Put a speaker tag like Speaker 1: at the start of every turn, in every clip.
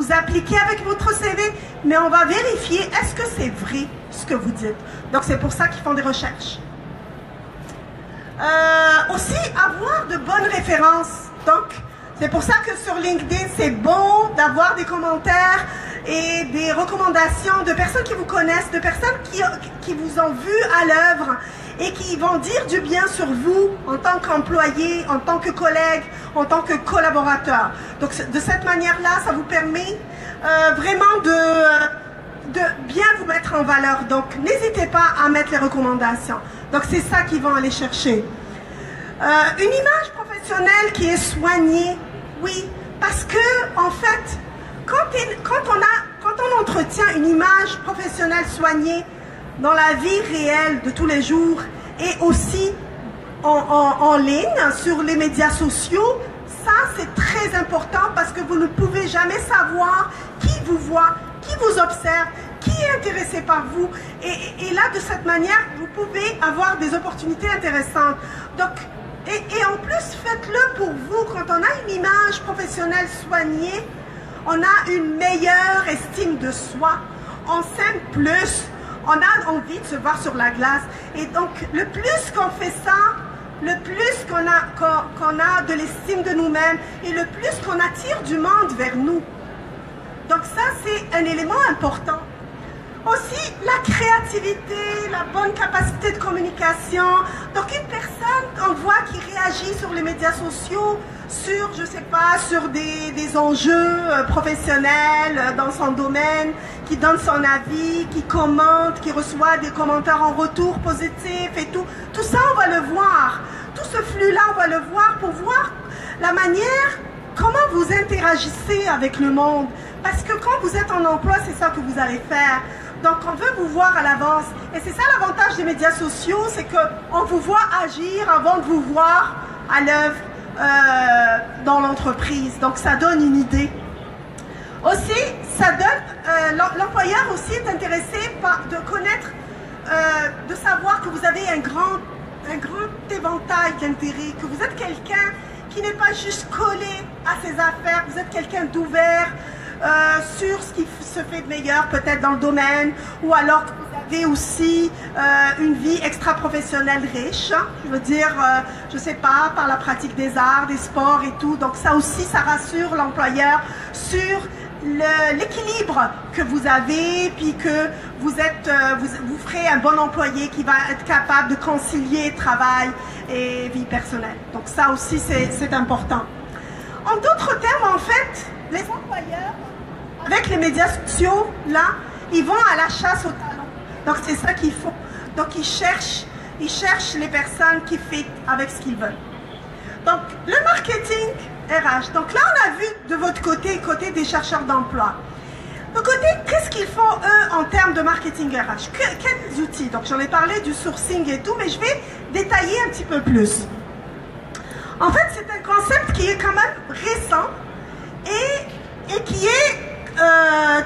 Speaker 1: vous appliquez avec votre CV, mais on va vérifier est-ce que c'est vrai ce que vous dites. Donc c'est pour ça qu'ils font des recherches. Aussi avoir de bonnes références. Donc c'est pour ça que sur LinkedIn c'est bon d'avoir des commentaires et des recommandations de personnes qui vous connaissent, de personnes qui vous ont vu à l'œuvre et qui vont dire du bien sur vous en tant qu'employé, en tant que collègue, en tant que collaborateur. Donc de cette manière-là, ça vous permet vraiment de bien vous mettre en valeur. Donc n'hésitez pas à mettre les recommandations. Donc c'est ça qu'ils vont aller chercher. Une image professionnelle qui est soignée, oui, parce que en fait, quand on entretient une image professionnelle soignée dans la vie réelle de tous les jours et aussi en ligne, sur les médias sociaux, ça c'est très important parce que vous ne pouvez jamais savoir qui vous voit, qui vous observe, qui est intéressé par vous. Et là, de cette manière, vous pouvez avoir des opportunités intéressantes. Donc, et en plus, faites-le pour vous. Quand on a une image professionnelle soignée, on a une meilleure estime de soi, on s'aime plus, on a envie de se voir sur la glace. Et donc, le plus qu'on fait ça, le plus qu'on a de l'estime de nous-mêmes et le plus qu'on attire du monde vers nous. Donc ça, c'est un élément important. Aussi, la créativité, la bonne capacité de communication. Donc une personne qu'on voit qui réagit sur les médias sociaux, sur, je sais pas, sur des enjeux professionnels dans son domaine, qui donne son avis, qui commente, qui reçoit des commentaires en retour positifs et tout. Tout ça, on va le voir. Tout ce flux-là, on va le voir pour voir la manière, comment vous interagissez avec le monde. Parce que quand vous êtes en emploi, c'est ça que vous allez faire. Donc, on veut vous voir à l'avance. Et c'est ça l'avantage des médias sociaux, c'est qu'on vous voit agir avant de vous voir à l'œuvre dans l'entreprise. Donc, ça donne une idée. Aussi, ça donne... l'employeur aussi est intéressé de connaître, de savoir que vous avez un grand éventail d'intérêts, que vous êtes quelqu'un qui n'est pas juste collé à ses affaires, vous êtes quelqu'un d'ouvert, sur ce qui se fait de meilleur peut-être dans le domaine, ou alors que vous avez aussi une vie extra-professionnelle riche, je veux dire, je sais pas, par la pratique des arts, des sports et tout. Donc ça aussi, ça rassure l'employeur sur l'équilibre que vous avez, puis que vous ferez un bon employé qui va être capable de concilier travail et vie personnelle. Donc ça aussi, c'est important. En d'autres termes, en fait, les employeurs, avec les médias sociaux, là, ils vont à la chasse aux talents. Donc, c'est ça qu'ils font. Donc, ils cherchent les personnes qui fit avec ce qu'ils veulent. Donc, le marketing RH. Donc, là, on a vu de votre côté des chercheurs d'emploi. De côté, qu'est-ce qu'ils font, eux, en termes de marketing RH? Quels outils? Donc, j'en ai parlé du sourcing et tout, mais je vais détailler un petit peu plus. En fait, c'est un concept qui est quand même récent et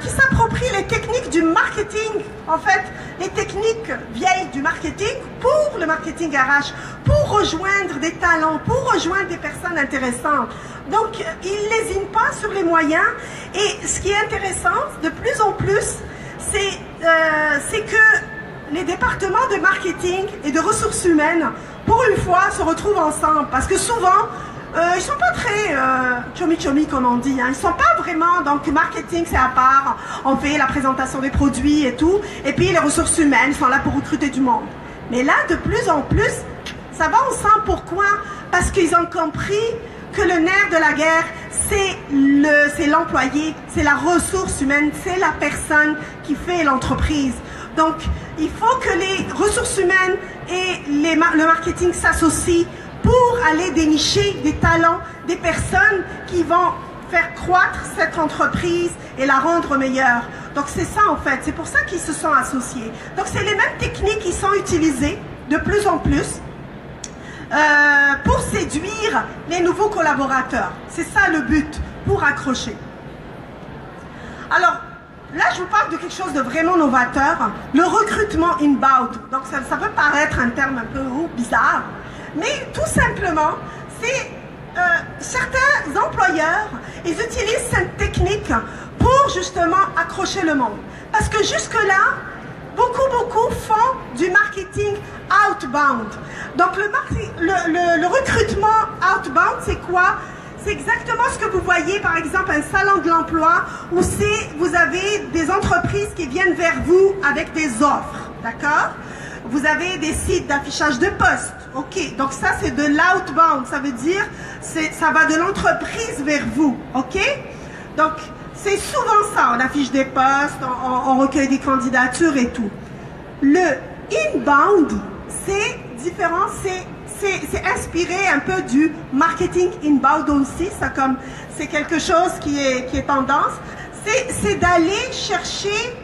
Speaker 1: qui s'approprie les techniques du marketing, en fait, les techniques vieilles du marketing pour le marketing RH, pour rejoindre des talents, pour rejoindre des personnes intéressantes. Donc, ils lésinent pas sur les moyens. Et ce qui est intéressant, de plus en plus, c'est que les départements de marketing et de ressources humaines, pour une fois, se retrouvent ensemble. Parce que souvent, ils sont pas très chomi-chomi comme on dit, hein. Ils sont pas vraiment, donc marketing c'est à part, on fait la présentation des produits et tout, et puis les ressources humaines sont là pour recruter du monde. Mais là, de plus en plus, ça va ensemble. Pourquoi? Parce qu'ils ont compris que le nerf de la guerre, c'est l'employé, c'est la ressource humaine, c'est la personne qui fait l'entreprise. Donc, il faut que les ressources humaines et le marketing s'associent pour aller dénicher des talents, des personnes qui vont faire croître cette entreprise et la rendre meilleure. Donc c'est ça en fait, c'est pour ça qu'ils se sont associés. Donc c'est les mêmes techniques qui sont utilisées de plus en plus pour séduire les nouveaux collaborateurs. C'est ça le but, pour accrocher. Alors, là je vous parle de quelque chose de vraiment novateur, le recrutement inbound. Donc ça peut paraître un terme un peu bizarre, mais tout simplement, c'est certains employeurs, ils utilisent cette technique pour justement accrocher le monde. Parce que jusque-là, beaucoup font du marketing outbound. Donc le recrutement outbound, c'est quoi? C'est exactement ce que vous voyez, par exemple, un salon de l'emploi où vous avez des entreprises qui viennent vers vous avec des offres, d'accord? Vous avez des sites d'affichage de postes, ok? Donc ça, c'est de l'outbound, ça veut dire ça va de l'entreprise vers vous, ok? Donc, c'est souvent ça, on affiche des postes, on recueille des candidatures et tout. Le inbound, c'est différent, c'est inspiré un peu du marketing inbound aussi, c'est quelque chose qui est tendance. C'est d'aller chercher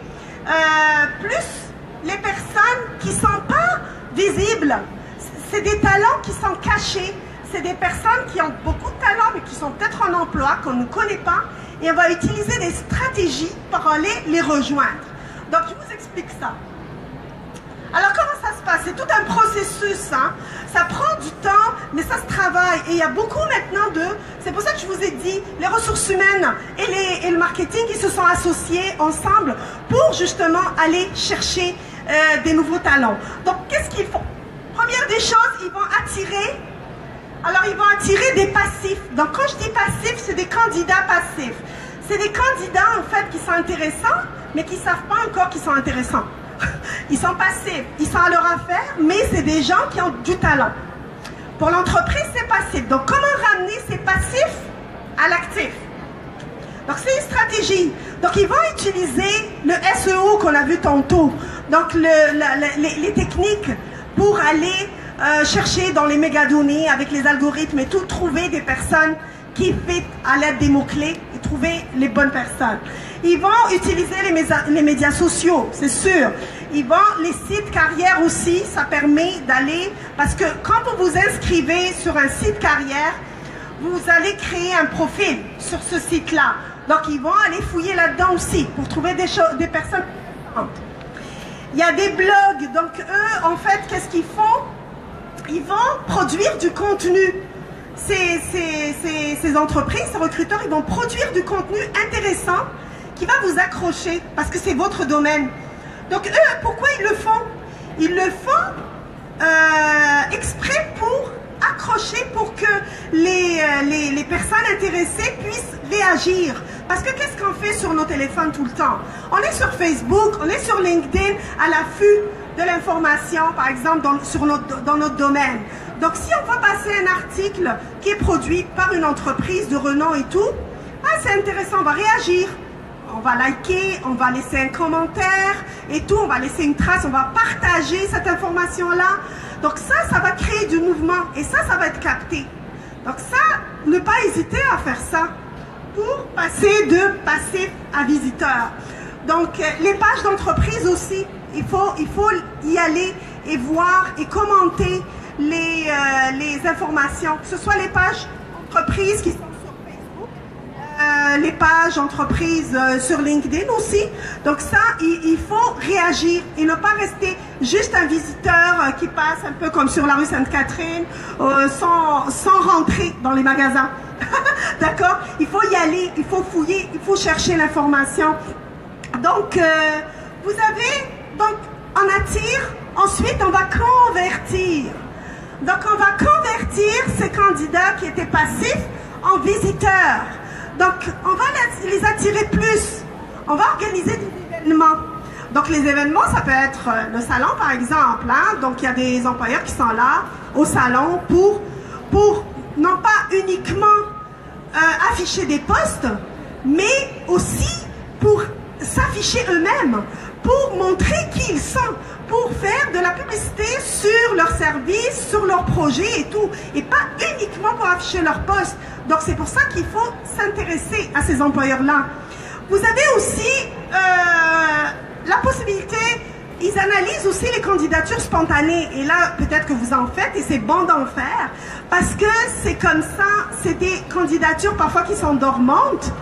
Speaker 1: plus les personnes qui ne sont pas visibles. C'est des talents qui sont cachés. C'est des personnes qui ont beaucoup de talents mais qui sont peut-être en emploi, qu'on ne connaît pas. Et on va utiliser des stratégies pour aller les rejoindre. Donc, je vous explique ça. Alors, comment ça se passe? C'est tout un processus, hein? Ça prend du temps, mais ça se travaille. Et il y a beaucoup maintenant c'est pour ça que je vous ai dit, les ressources humaines et le marketing, ils se sont associés ensemble pour justement aller chercher des nouveaux talents. Donc, qu'est-ce qu'ils font? Première des choses, ils vont attirer. Alors, ils vont attirer des passifs. Donc, quand je dis passifs, c'est des candidats passifs. C'est des candidats, en fait, qui sont intéressants, mais qui ne savent pas encore qu'ils sont intéressants. Ils sont passifs, ils sont à leur affaire, mais c'est des gens qui ont du talent. Pour l'entreprise, c'est passif. Donc, comment ramener ces passifs à l'actif? Donc, c'est une stratégie. Donc, ils vont utiliser le SEO qu'on a vu tantôt. Donc, les techniques pour aller chercher dans les mégadonnées avec les algorithmes et tout, trouver des personnes qui fit à l'aide des mots-clés et trouver les bonnes personnes. Ils vont utiliser les médias sociaux, c'est sûr. Les sites carrières aussi, ça permet d'aller... Parce que quand vous vous inscrivez sur un site carrière, vous allez créer un profil sur ce site-là. Donc, ils vont aller fouiller là-dedans aussi pour trouver des personnes différentes. Il y a des blogs. Donc, eux, en fait, qu'est-ce qu'ils font? Ils vont produire du contenu. Ces entreprises, ces recruteurs, ils vont produire du contenu intéressant qui va vous accrocher parce que c'est votre domaine. Donc eux, pourquoi ils le font? Ils le font exprès pour accrocher, pour que les personnes intéressées puissent réagir. Parce que qu'est-ce qu'on fait sur nos téléphones tout le temps? On est sur Facebook, on est sur LinkedIn, à l'affût de l'information, par exemple, dans notre domaine. Donc, si on va passer un article qui est produit par une entreprise de renom et tout, c'est intéressant, on va réagir. On va liker, on va laisser un commentaire et tout, on va laisser une trace, on va partager cette information-là. Donc ça va créer du mouvement et ça va être capté. Donc ça, ne pas hésiter à faire ça pour passer de passif à visiteur. Donc les pages d'entreprise aussi, il faut y aller et voir et commenter les informations, que ce soit les pages d'entreprise qui sont sur Facebook, les pages entreprises sur LinkedIn aussi. Donc ça, il faut réagir et ne pas rester juste un visiteur qui passe un peu comme sur la rue Sainte-Catherine sans rentrer dans les magasins. D'accord? Il faut y aller, il faut fouiller, il faut chercher l'information. Donc, on attire, ensuite on va convertir. Donc, on va convertir ces candidats qui étaient passifs en visiteurs. Donc, on va les attirer plus. On va organiser des événements. Donc, les événements, ça peut être le salon, par exemple. Hein? Donc, il y a des employeurs qui sont là au salon pour non pas uniquement afficher des postes, mais aussi pour s'afficher eux-mêmes, pour montrer qui ils sont, pour faire de la publicité sur leurs services, sur leurs projets et tout, et pas uniquement pour afficher leur poste. Donc c'est pour ça qu'il faut s'intéresser à ces employeurs-là. Vous avez aussi la possibilité, ils analysent aussi les candidatures spontanées, et là peut-être que vous en faites, et c'est bon d'en faire, parce que c'est comme ça, c'est des candidatures parfois qui sont dormantes,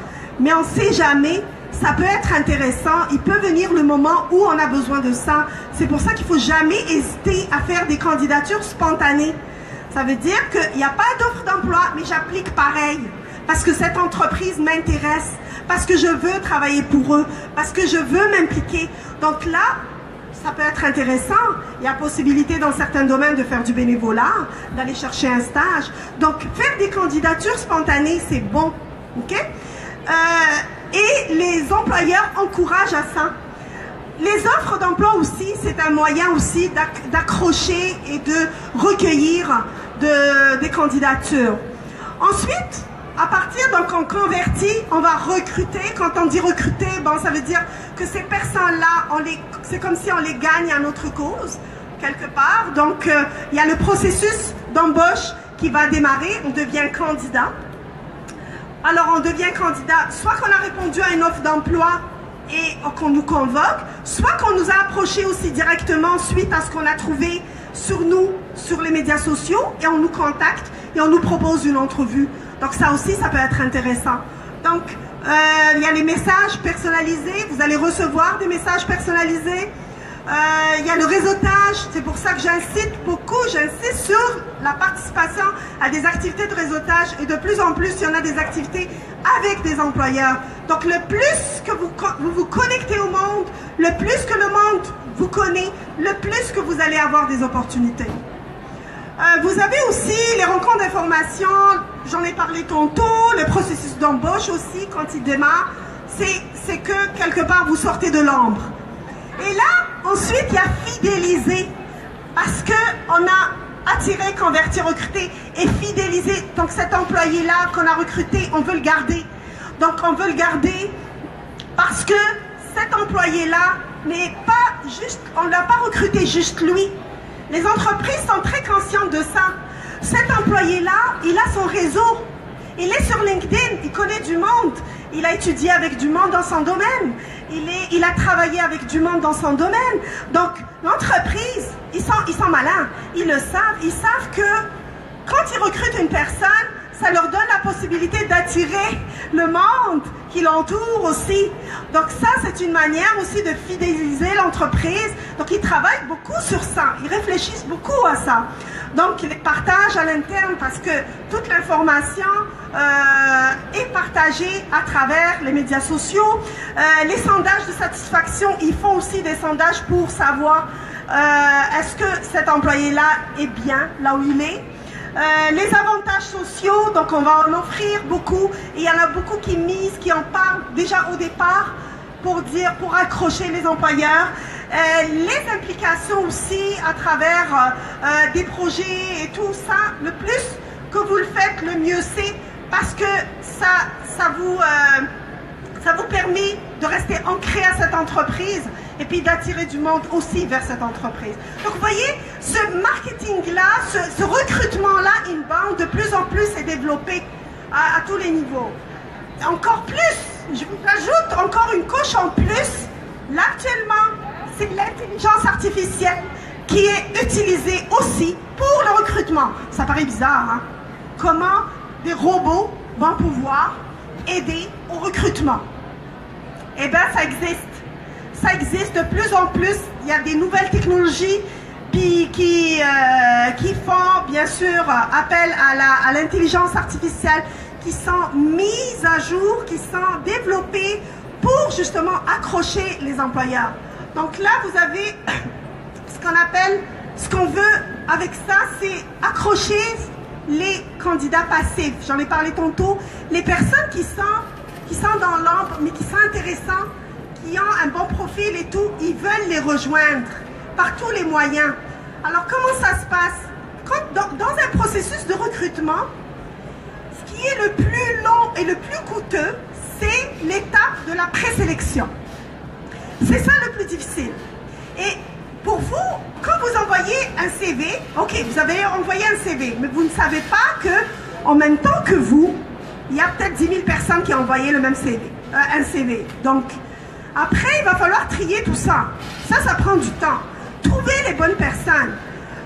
Speaker 1: mais on ne sait jamais. Ça peut être intéressant, il peut venir le moment où on a besoin de ça. C'est pour ça qu'il ne faut jamais hésiter à faire des candidatures spontanées. Ça veut dire qu'il n'y a pas d'offre d'emploi, mais j'applique pareil. Parce que cette entreprise m'intéresse, parce que je veux travailler pour eux, parce que je veux m'impliquer. Donc là, ça peut être intéressant. Il y a possibilité dans certains domaines de faire du bénévolat, d'aller chercher un stage. Donc faire des candidatures spontanées, c'est bon. Okay? Et les employeurs encouragent à ça. Les offres d'emploi aussi, c'est un moyen aussi d'accrocher et de recueillir des candidatures. Ensuite, à partir, donc on convertit, on va recruter. Quand on dit recruter, bon, ça veut dire que ces personnes-là, c'est comme si on les gagne à notre cause, quelque part. Donc, il y a le processus d'embauche qui va démarrer, on devient candidat. Alors, on devient candidat, soit qu'on a répondu à une offre d'emploi et qu'on nous convoque, soit qu'on nous a approché aussi directement suite à ce qu'on a trouvé sur nous, sur les médias sociaux, et on nous contacte et on nous propose une entrevue. Donc ça aussi, ça peut être intéressant. Donc, il y a les messages personnalisés, vous allez recevoir des messages personnalisés. Il y a le réseautage, c'est pour ça que j'insiste sur la participation à des activités de réseautage, et de plus en plus, il y en a des activités avec des employeurs. Donc le plus que vous vous connectez au monde, le plus que le monde vous connaît, le plus que vous allez avoir des opportunités. Vous avez aussi les rencontres d'information, j'en ai parlé tantôt, le processus d'embauche aussi, quand il démarre, c'est que quelque part vous sortez de l'ombre. Et là, ensuite, il y a fidéliser, parce qu'on a attiré, converti, recruté et fidélisé. Donc cet employé-là qu'on a recruté, on veut le garder. Donc on veut le garder parce que cet employé-là n'est pas juste, on ne l'a pas recruté juste lui. Les entreprises sont très conscientes de ça. Cet employé-là, il a son réseau. Il est sur LinkedIn, il connaît du monde. Il a étudié avec du monde dans son domaine. Il a travaillé avec du monde dans son domaine. Donc, l'entreprise, ils sont malins. Ils le savent. Ils savent que quand ils recrutent une personne, ça leur donne la possibilité d'attirer le monde qui l'entoure aussi. Donc ça, c'est une manière aussi de fidéliser l'entreprise. Donc ils travaillent beaucoup sur ça, ils réfléchissent beaucoup à ça. Donc ils partagent à l'interne parce que toute l'information est partagée à travers les médias sociaux. Les sondages de satisfaction, ils font aussi des sondages pour savoir est-ce que cet employé-là est bien là où il est. Les avantages sociaux, donc on va en offrir beaucoup, et il y en a beaucoup qui misent, qui en parlent déjà au départ pour accrocher les employeurs. Les implications aussi à travers des projets et tout ça, le plus que vous le faites, le mieux c'est, parce que ça vous permet de rester ancré à cette entreprise et puis d'attirer du monde aussi vers cette entreprise. Donc vous voyez, ce marketing-là, ce recrutement-là inbound, de plus en plus est développé à tous les niveaux. Encore plus, je vous ajoute encore une couche en plus, là actuellement, c'est l'intelligence artificielle qui est utilisée aussi pour le recrutement. Ça paraît bizarre, hein? Comment des robots vont pouvoir aider au recrutement? Eh bien, ça existe. Ça existe de plus en plus. Il y a des nouvelles technologies qui font bien sûr appel à l'intelligence artificielle, qui sont mises à jour, qui sont développées pour justement accrocher les employeurs. Donc là, vous avez ce qu'on veut avec ça, c'est accrocher les candidats passifs. J'en ai parlé tantôt. Les personnes qui sont dans l'ombre, mais qui sont intéressants, qui ont un bon profil et tout, ils veulent les rejoindre par tous les moyens. Alors comment ça se passe? Dans un processus de recrutement, ce qui est le plus long et le plus coûteux, c'est l'étape de la présélection. C'est ça le plus difficile. Et pour vous, quand vous envoyez un CV, ok, vous avez envoyé un CV, mais vous ne savez pas que, en même temps que vous, il y a peut-être 10 000 personnes qui ont envoyé le même CV, un CV. Donc, après, il va falloir trier tout ça. Ça prend du temps. Trouver les bonnes personnes,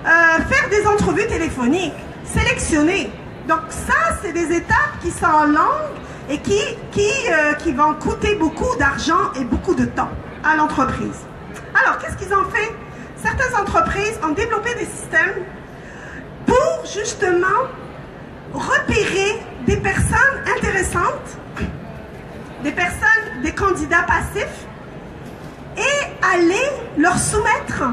Speaker 1: faire des entrevues téléphoniques, sélectionner. Donc ça, c'est des étapes qui sont longues et qui vont coûter beaucoup d'argent et beaucoup de temps à l'entreprise. Alors, qu'est-ce qu'ils ont fait? Certaines entreprises ont développé des systèmes pour justement repérer des personnes intéressantes des personnes, des candidats passifs, et aller leur soumettre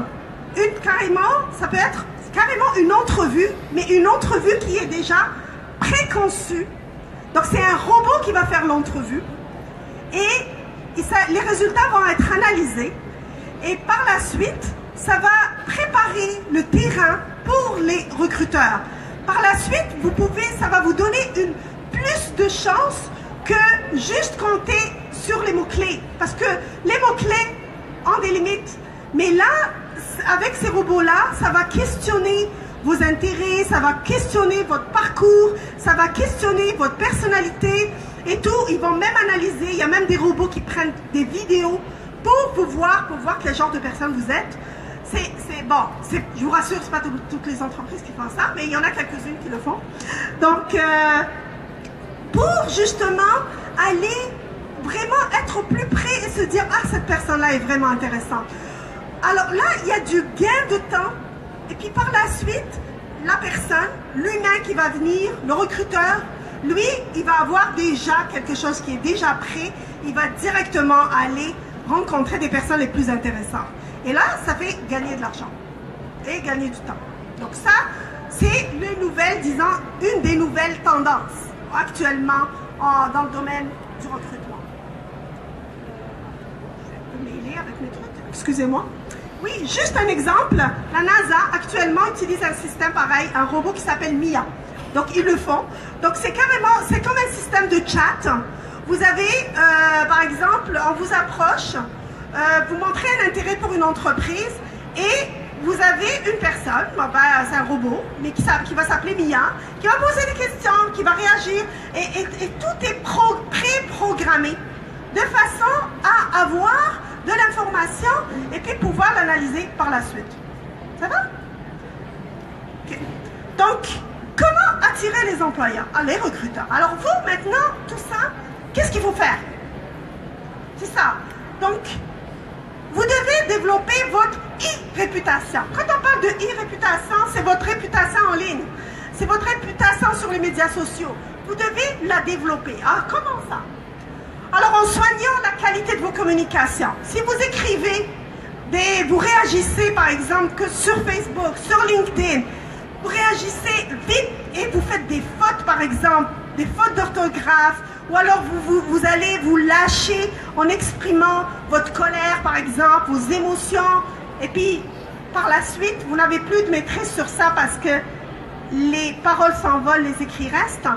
Speaker 1: ça peut être carrément une entrevue, mais une entrevue qui est déjà préconçue. Donc c'est un robot qui va faire l'entrevue, et les résultats vont être analysés, et par la suite, ça va préparer le terrain pour les recruteurs. Par la suite, ça va vous donner plus de chances que juste compter sur les mots-clés. Parce que les mots-clés ont des limites. Mais là, avec ces robots-là, ça va questionner vos intérêts, ça va questionner votre parcours, ça va questionner votre personnalité et tout. Ils vont même analyser, il y a même des robots qui prennent des vidéos pour voir quel genre de personne vous êtes. Je vous rassure, ce n'est pas toutes les entreprises qui font ça, mais il y en a quelques-unes qui le font. Donc, pour justement aller vraiment être au plus près et se dire « Ah, cette personne-là est vraiment intéressante ». Alors là, il y a du gain de temps. Et puis par la suite, la personne, l'humain qui va venir, le recruteur, lui, il va avoir déjà quelque chose qui est déjà prêt. Il va directement aller rencontrer des personnes les plus intéressantes. Et là, ça fait gagner de l'argent et gagner du temps. Donc ça, c'est une des nouvelles tendances actuellement dans le domaine du recrutement. Je vais me mêler avec mes trucs, excusez-moi. Oui, juste un exemple, la NASA actuellement utilise un système pareil, un robot qui s'appelle Mia. Donc ils le font. Donc c'est comme un système de chat. Vous avez, par exemple, on vous approche, vous montrez un intérêt pour une entreprise et vous avez une personne, c'est un robot, mais qui va s'appeler Mia, qui va poser des questions, qui va réagir et tout est pré-programmé de façon à avoir de l'information et puis pouvoir l'analyser par la suite. Ça va? Okay. Donc, comment attirer les employeurs? Les recruteurs. Alors vous, maintenant, tout ça, qu'est-ce qu'il faut faire? C'est ça. Donc, vous devez développer votre e-réputation. Quand on parle de e-réputation, c'est votre réputation en ligne. C'est votre réputation sur les médias sociaux. Vous devez la développer. Alors, comment ça? Alors, en soignant la qualité de vos communications, si vous écrivez, vous réagissez par exemple que sur Facebook, sur LinkedIn, vous réagissez vite et vous faites des fautes par exemple, des fautes d'orthographe, ou alors vous allez vous lâcher en exprimant votre colère par exemple, vos émotions, et puis par la suite, vous n'avez plus de maîtrise sur ça parce que les paroles s'envolent, les écrits restent.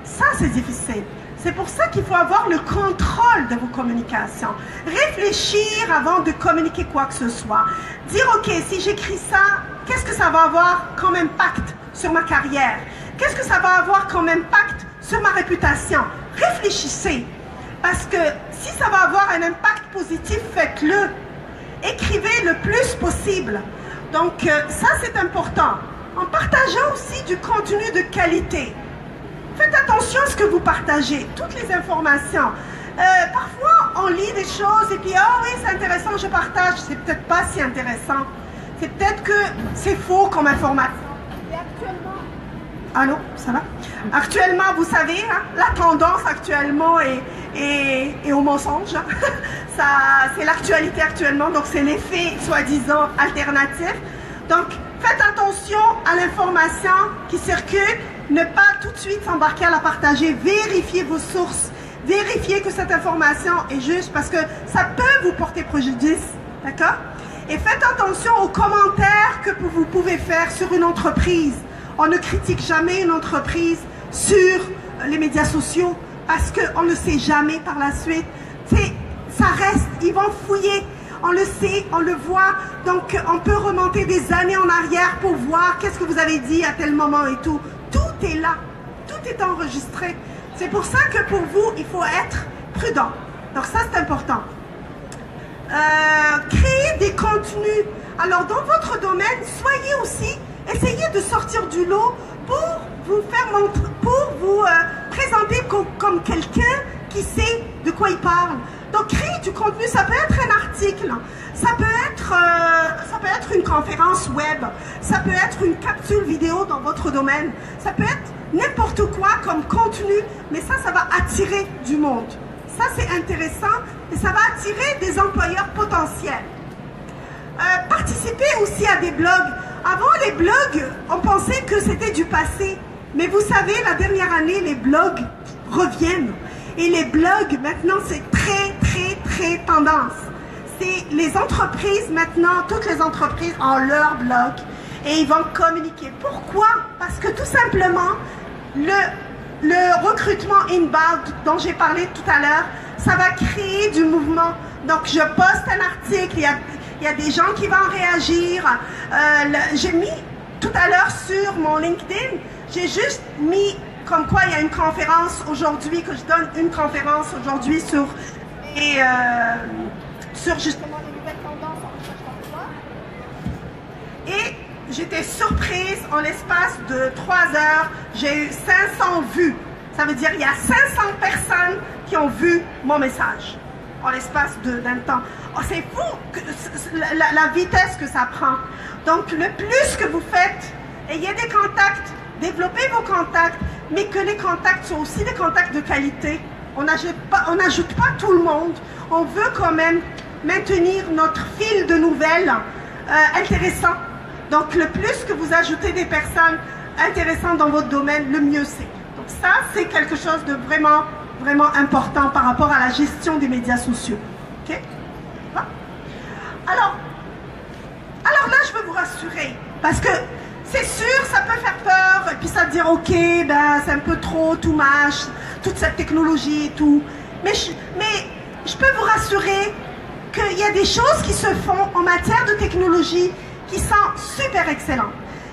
Speaker 1: Ça, c'est difficile. C'est pour ça qu'il faut avoir le contrôle de vos communications. Réfléchir avant de communiquer quoi que ce soit. Dire, ok, si j'écris ça, qu'est-ce que ça va avoir comme impact sur ma carrière? Qu'est-ce que ça va avoir comme impact sur ma réputation? Réfléchissez. Parce que si ça va avoir un impact positif, faites-le. Écrivez le plus possible. Donc ça, c'est important. En partageant aussi du contenu de qualité. Faites attention à ce que vous partagez, toutes les informations. Parfois, on lit des choses et puis, ah oui, c'est intéressant, je partage. C'est peut-être pas si intéressant. C'est peut-être que c'est faux comme information. Et actuellement... Allô, ça va? Actuellement, vous savez, hein, la tendance actuellement est au mensonge. C'est l'actualité actuellement, donc c'est l'effet soi-disant alternatif. Donc, faites attention à l'information qui circule. Ne pas tout de suite s'embarquer à la partager. Vérifiez vos sources. Vérifiez que cette information est juste parce que ça peut vous porter préjudice. D'accord? Et faites attention aux commentaires que vous pouvez faire sur une entreprise. On ne critique jamais une entreprise sur les médias sociaux parce qu'on ne sait jamais par la suite. Ça reste, ils vont fouiller. On le sait, on le voit. Donc, on peut remonter des années en arrière pour voir qu'est-ce que vous avez dit à tel moment et tout. Tout est là, tout est enregistré. C'est pour ça que pour vous, il faut être prudent. Donc ça, c'est important. Créer des contenus. Alors, dans votre domaine, soyez aussi, essayez de sortir du lot pour vous présenter comme quelqu'un qui sait de quoi il parle. Donc, créer du contenu, ça peut être un article, ça peut être une conférence web, ça peut être une capsule vidéo dans votre domaine, ça peut être n'importe quoi comme contenu, mais ça va attirer du monde. Ça, c'est intéressant et ça va attirer des employeurs potentiels. Participez aussi à des blogs. Avant, les blogs, on pensait que c'était du passé. Mais vous savez, la dernière année, les blogs reviennent. Et les blogs, maintenant, c'est très tendance. C'est les entreprises, maintenant, toutes les entreprises ont leur blog et ils vont communiquer. Pourquoi? Parce que tout simplement, le recrutement inbound dont j'ai parlé tout à l'heure, ça va créer du mouvement. Donc, je poste un article, il y a des gens qui vont réagir. J'ai mis tout à l'heure sur mon LinkedIn, j'ai juste mis comme quoi il y a une conférence aujourd'hui, que je donne une conférence aujourd'hui sur justement les nouvelles tendances en recherche d'emploi. Et j'étais surprise, en l'espace de 3 heures, j'ai eu 500 vues. Ça veut dire qu'il y a 500 personnes qui ont vu mon message en l'espace d'un temps. Oh, c'est fou la vitesse que ça prend. Donc, le plus que vous faites, ayez des contacts, développez vos contacts, mais que les contacts soient aussi des contacts de qualité. On n'ajoute pas tout le monde. On veut quand même maintenir notre fil de nouvelles intéressant. Donc, le plus que vous ajoutez des personnes intéressantes dans votre domaine, le mieux c'est. Donc, ça, c'est quelque chose de vraiment important par rapport à la gestion des médias sociaux. OK? Alors là, je veux vous rassurer, parce que c'est sûr, ça peut faire peur, et puis ça te dire, ok, ben, c'est un peu trop, too much, toute cette technologie et tout. Mais je peux vous rassurer qu'il y a des choses qui se font en matière de technologie qui sont super excellentes.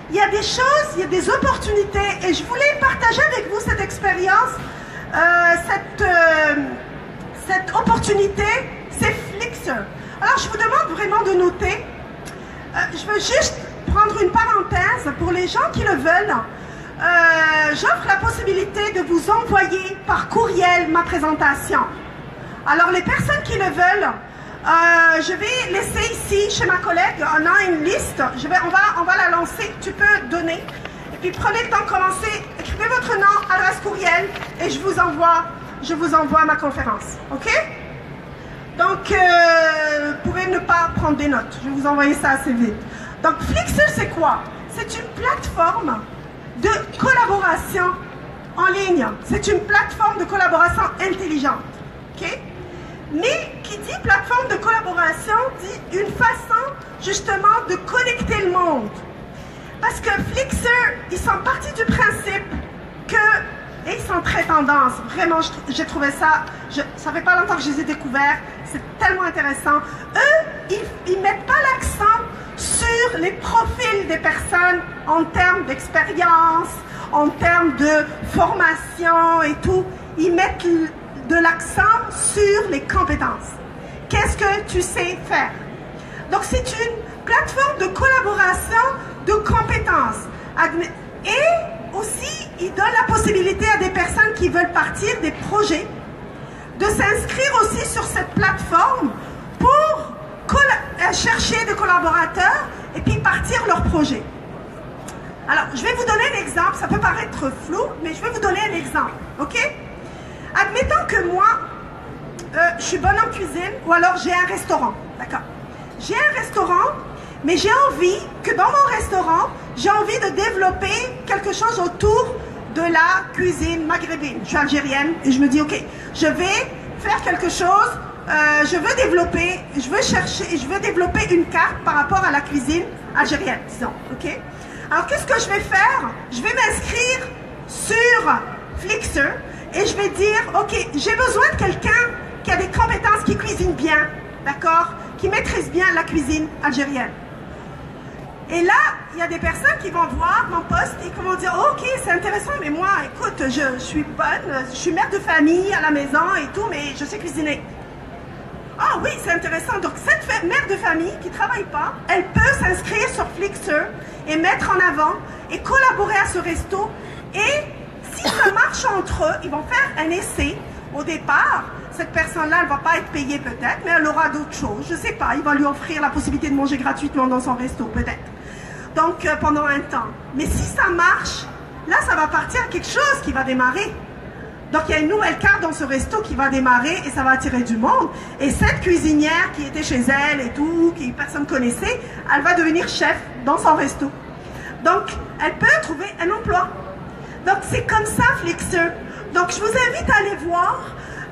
Speaker 1: Il y a des choses, il y a des opportunités, et je voulais partager avec vous cette expérience, cette opportunité, c'est Flixer. Alors, je vous demande vraiment de noter. Je veux juste prendre une parenthèse pour les gens qui le veulent. J'offre la possibilité de vous envoyer par courriel ma présentation. Alors, les personnes qui le veulent, je vais laisser ici, chez ma collègue, on a une liste. On va la lancer. Tu peux donner. Et puis, prenez le temps de commencer. Écrivez votre nom, adresse courriel, et je vous envoie ma conférence. OK? Donc, vous pouvez ne pas prendre des notes. Je vais vous envoyer ça assez vite. Donc, Flixer, c'est quoi? C'est une plateforme de collaboration en ligne. C'est une plateforme de collaboration intelligente. OK? Mais qui dit plateforme de collaboration dit une façon, justement, de connecter le monde. Parce que Flixer, ils sont partis du principe que... Et ils sont très tendance. Vraiment, j'ai trouvé ça... Ça fait pas longtemps que je les ai découverts. C'est tellement intéressant. Eux, ils mettent pas l'accent sur les profils des personnes en termes d'expérience, en termes de formation et tout. Ils mettent de l'accent sur les compétences. Qu'est-ce que tu sais faire? Donc, c'est une plateforme de collaboration de compétences. Et aussi, il donne la possibilité à des personnes qui veulent partir des projets de s'inscrire aussi sur cette plateforme pour chercher des collaborateurs et puis partir leur projet. Alors, je vais vous donner un exemple. Ça peut paraître flou, mais je vais vous donner un exemple. OK? Admettons que moi, je suis bonne en cuisine ou alors j'ai un restaurant. D'accord? J'ai un restaurant, mais j'ai envie que dans mon restaurant, j'ai envie de développer quelque chose autour de la cuisine maghrébine. Je suis algérienne et je me dis, OK, je vais faire quelque chose, je veux développer une carte par rapport à la cuisine algérienne, disons. OK? Alors, qu'est-ce que je vais faire? Je vais m'inscrire sur Flixer et je vais dire, OK, j'ai besoin de quelqu'un qui a des compétences, qui cuisine bien, d'accord? Qui maîtrise bien la cuisine algérienne. Et là, il y a des personnes qui vont voir mon poste et qui vont dire, oh, OK, c'est intéressant, mais moi, écoute, je suis bonne, je suis mère de famille à la maison et tout, mais je sais cuisiner. Ah oui, c'est intéressant. Donc, cette mère de famille qui ne travaille pas, elle peut s'inscrire sur Flixer et mettre en avant et collaborer à ce resto. Et si ça marche entre eux, ils vont faire un essai au départ. Cette personne-là, elle ne va pas être payée peut-être, mais elle aura d'autres choses. Je ne sais pas, il va lui offrir la possibilité de manger gratuitement dans son resto, peut-être. Donc, pendant un temps. Mais si ça marche, là, ça va partir à quelque chose qui va démarrer. Donc, il y a une nouvelle carte dans ce resto qui va démarrer et ça va attirer du monde. Et cette cuisinière qui était chez elle et tout, qui personne ne connaissait, elle va devenir chef dans son resto. Donc, elle peut trouver un emploi. Donc, c'est comme ça, Flixer. Donc, je vous invite à aller voir.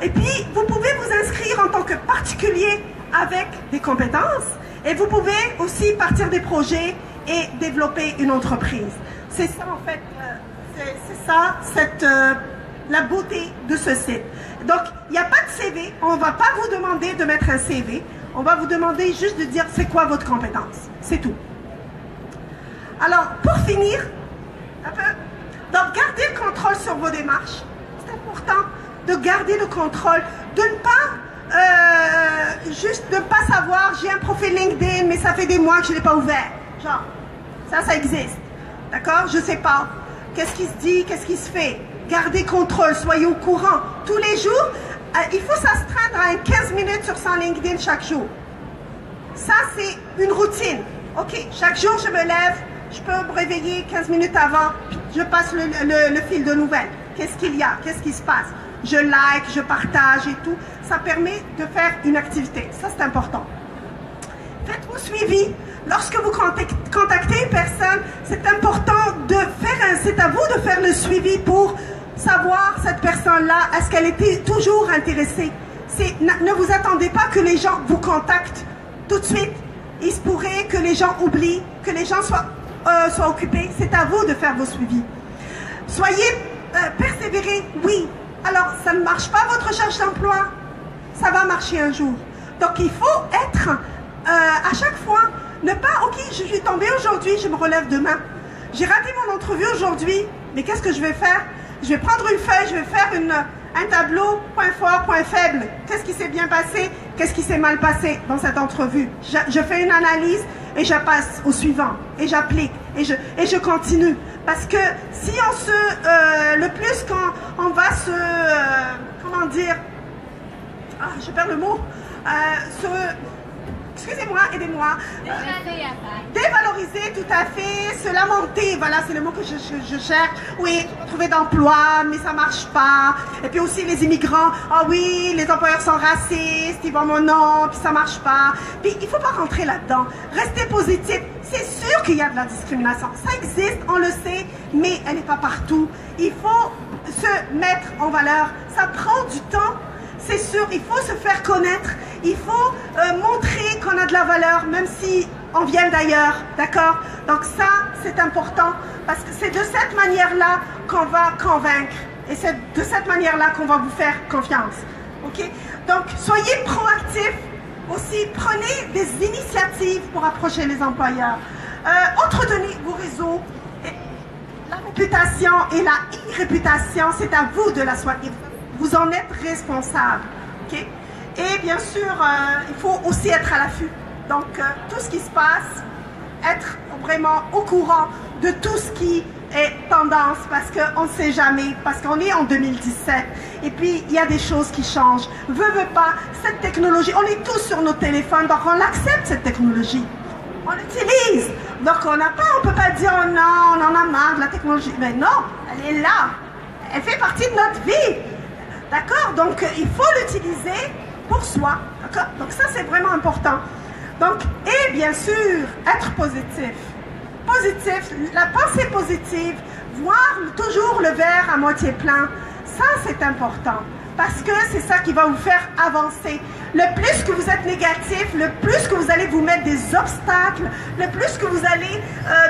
Speaker 1: Et puis, vous pouvez vous inscrire en tant que particulier avec des compétences. Et vous pouvez aussi partir des projets et développer une entreprise. C'est ça, en fait, c'est ça, la beauté de ce site. Donc, il n'y a pas de CV. On ne va pas vous demander de mettre un CV. On va vous demander juste de dire c'est quoi votre compétence. C'est tout. Alors, pour finir, un peu, donc gardez le contrôle sur vos démarches. C'est important de garder le contrôle, de ne pas juste ne pas savoir j'ai un profil LinkedIn mais ça fait des mois que je ne l'ai pas ouvert. Genre, ça existe. D'accord? Je ne sais pas. Qu'est-ce qui se dit? Qu'est-ce qui se fait? Gardez contrôle, soyez au courant. Tous les jours, il faut s'astreindre à 15 minutes sur son LinkedIn chaque jour. Ça, c'est une routine. OK, chaque jour, je me lève, je peux me réveiller 15 minutes avant, je passe le fil de nouvelles. Qu'est-ce qu'il y a? Qu'est-ce qui se passe? Je like, je partage et tout. Ça permet de faire une activité. Ça, c'est important. Faites-vous suivi. Lorsque vous contactez une personne, c'est important de faire c'est à vous de faire le suivi pour savoir cette personne-là, est-ce qu'elle était toujours intéressée. Ne vous attendez pas que les gens vous contactent tout de suite. Il se pourrait que les gens oublient, que les gens soient occupés. C'est à vous de faire vos suivis. Soyez persévérés, oui. Alors, ça ne marche pas votre recherche d'emploi. Ça va marcher un jour. Donc, il faut être, à chaque fois, ne pas, OK, je suis tombée aujourd'hui, je me relève demain. J'ai raté mon entrevue aujourd'hui, mais qu'est-ce que je vais faire? Je vais prendre une feuille, je vais faire un tableau, point fort, point faible. Qu'est-ce qui s'est bien passé? Qu'est-ce qui s'est mal passé dans cette entrevue? Je fais une analyse et je passe au suivant. Et j'applique. Et je continue. Parce que si on le plus quand on va comment dire? Ah, je perds le mot. Excusez-moi, aidez-moi. Dévaloriser, tout à fait. Se lamenter, voilà, c'est le mot que je cherche. Oui, trouver d'emploi, mais ça marche pas. Et puis aussi les immigrants. Ah oui, les employeurs sont racistes, ils vont mon nom, puis ça marche pas. Puis il faut pas rentrer là-dedans. Restez positif. C'est sûr qu'il y a de la discrimination. Ça existe, on le sait, mais elle n'est pas partout. Il faut se mettre en valeur. Ça prend du temps. C'est sûr, il faut se faire connaître, il faut montrer qu'on a de la valeur, même si on vient d'ailleurs, d'accord? Donc ça, c'est important, parce que c'est de cette manière-là qu'on va convaincre, et c'est de cette manière-là qu'on va vous faire confiance, ok? Donc, soyez proactifs, aussi, prenez des initiatives pour approcher les employeurs, entretenez vos réseaux, et la réputation et la e-réputation, c'est à vous de la soigner. Vous en êtes responsable. Okay? Et bien sûr, il faut aussi être à l'affût. Donc, tout ce qui se passe, être vraiment au courant de tout ce qui est tendance, parce qu'on ne sait jamais, parce qu'on est en 2017. Et puis, il y a des choses qui changent. Veux pas, cette technologie, on est tous sur nos téléphones, donc on accepte cette technologie. On l'utilise. Donc, on ne peut pas dire, oh non, on en a marre de la technologie. Mais non, elle est là. Elle fait partie de notre vie. D'accord? Donc, il faut l'utiliser pour soi. D'accord? Donc, ça, c'est vraiment important. Donc, et bien sûr, être positif. Positif, la pensée positive, voir toujours le verre à moitié plein, ça, c'est important. Parce que c'est ça qui va vous faire avancer. Le plus que vous êtes négatif, le plus que vous allez vous mettre des obstacles, le plus que vous allez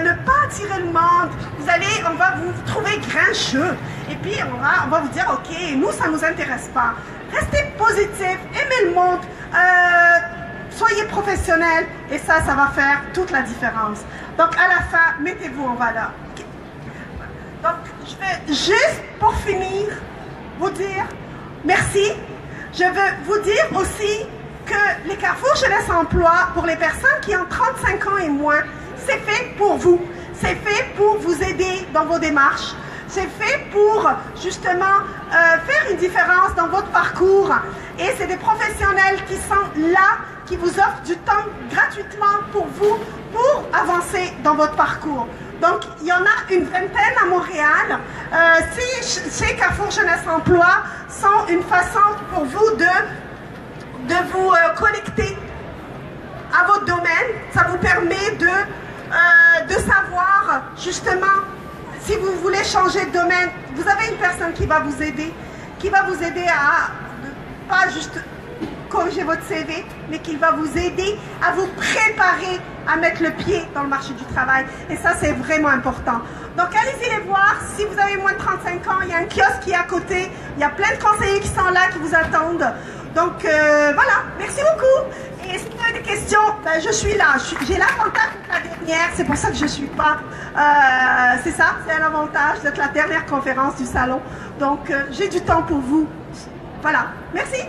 Speaker 1: ne pas attirer le monde, on va vous trouver grincheux. Et puis, on va vous dire, OK, nous, ça ne nous intéresse pas. Restez positif, aimez le monde, soyez professionnel, et ça va faire toute la différence. Donc, à la fin, mettez-vous en valeur. Okay. Donc, je vais juste, pour finir, vous dire merci. Je veux vous dire aussi que les Carrefour Jeunesse Emploi, pour les personnes qui ont 35 ans et moins, c'est fait pour vous. C'est fait pour vous aider dans vos démarches. C'est fait pour, justement, faire une différence dans votre parcours. Et c'est des professionnels qui sont là, qui vous offrent du temps gratuitement pour vous, pour avancer dans votre parcours. Donc, il y en a une vingtaine à Montréal. Chez Carrefour Jeunesse Emploi sont une façon pour vous de vous connecter à votre domaine. Ça vous permet de savoir justement si vous voulez changer de domaine. Vous avez une personne qui va vous aider à pas juste corriger votre CV, mais qui va vous aider à vous préparer à mettre le pied dans le marché du travail. Et ça, c'est vraiment important. Donc, allez-y les voir. Si vous avez moins de 35 ans, il y a un kiosque qui est à côté. Il y a plein de conseillers qui sont là, qui vous attendent. Donc, voilà. Merci beaucoup. Et si vous avez des questions, ben, je suis là. J'ai l'avantage d'être la dernière. C'est pour ça que je ne suis pas... c'est ça, c'est un avantage d'être la dernière conférence du salon. Donc, j'ai du temps pour vous. Voilà. Merci.